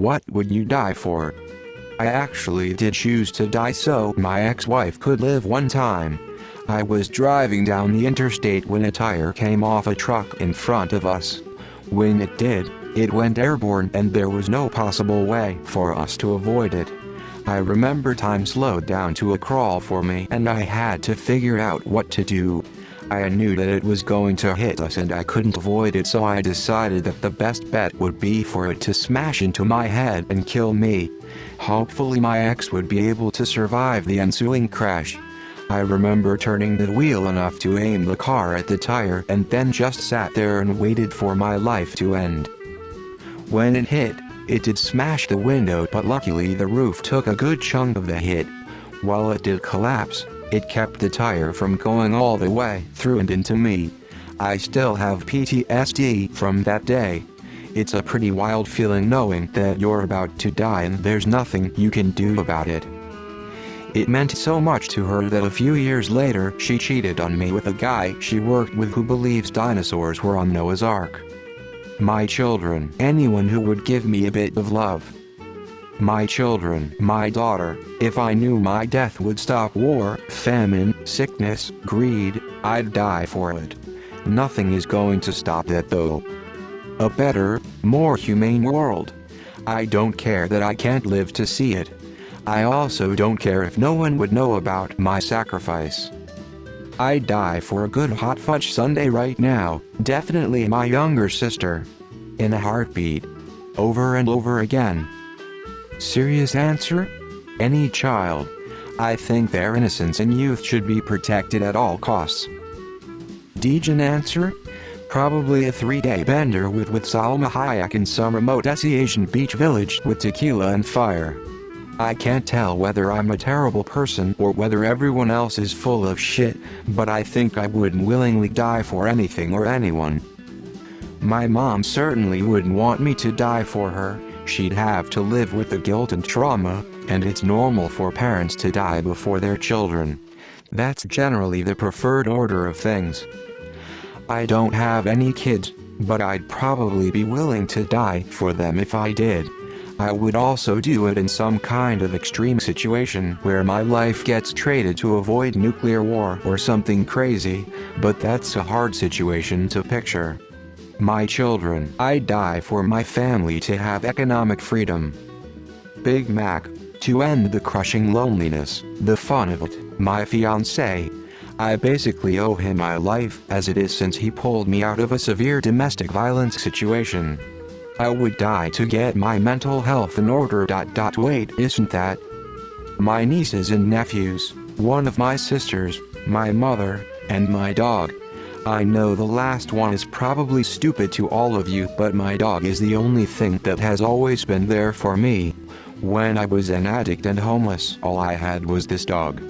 What would you die for? I actually did choose to die so my ex-wife could live one time. I was driving down the interstate when a tire came off a truck in front of us. When it did, it went airborne and there was no possible way for us to avoid it. I remember time slowed down to a crawl for me and I had to figure out what to do. I knew that it was going to hit us and I couldn't avoid it, so I decided that the best bet would be for it to smash into my head and kill me. Hopefully my ex would be able to survive the ensuing crash. I remember turning the wheel enough to aim the car at the tire and then just sat there and waited for my life to end. When it hit, it did smash the window, but luckily the roof took a good chunk of the hit. While it did collapse, it kept the tire from going all the way through and into me. I still have PTSD from that day. It's a pretty wild feeling knowing that you're about to die and there's nothing you can do about it. It meant so much to her that a few years later she cheated on me with a guy she worked with who believes dinosaurs were on Noah's Ark. My children, anyone who would give me a bit of love. My children, my daughter, if I knew my death would stop war, famine, sickness, greed, I'd die for it. Nothing is going to stop that though. A better, more humane world. I don't care that I can't live to see it. I also don't care if no one would know about my sacrifice. I'd die for a good hot fudge sundae right now, definitely my younger sister. In a heartbeat. Over and over again. Serious answer? Any child. I think their innocence and youth should be protected at all costs. Dejan answer? Probably a 3-day bender with Salma Hayek in some remote Asian beach village with tequila and fire. I can't tell whether I'm a terrible person or whether everyone else is full of shit, but I think I wouldn't willingly die for anything or anyone. My mom certainly wouldn't want me to die for her. She'd have to live with the guilt and trauma, and it's normal for parents to die before their children. That's generally the preferred order of things. I don't have any kids, but I'd probably be willing to die for them if I did. I would also do it in some kind of extreme situation where my life gets traded to avoid nuclear war or something crazy, but that's a hard situation to picture. My children, I'd die for my family to have economic freedom. Big Mac, to end the crushing loneliness, the fun of it, my fiancé. I basically owe him my life as it is since he pulled me out of a severe domestic violence situation. I would die to get my mental health in order. Wait, isn't that? My nieces and nephews, one of my sisters, my mother, and my dog. I know the last one is probably stupid to all of you, but my dog is the only thing that has always been there for me. When I was an addict and homeless, all I had was this dog.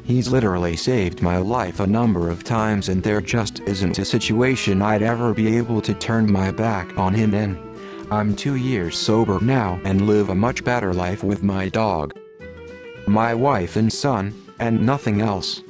He's literally saved my life a number of times and there just isn't a situation I'd ever be able to turn my back on him in. I'm 2 years sober now and live a much better life with my dog, my wife and son, and nothing else.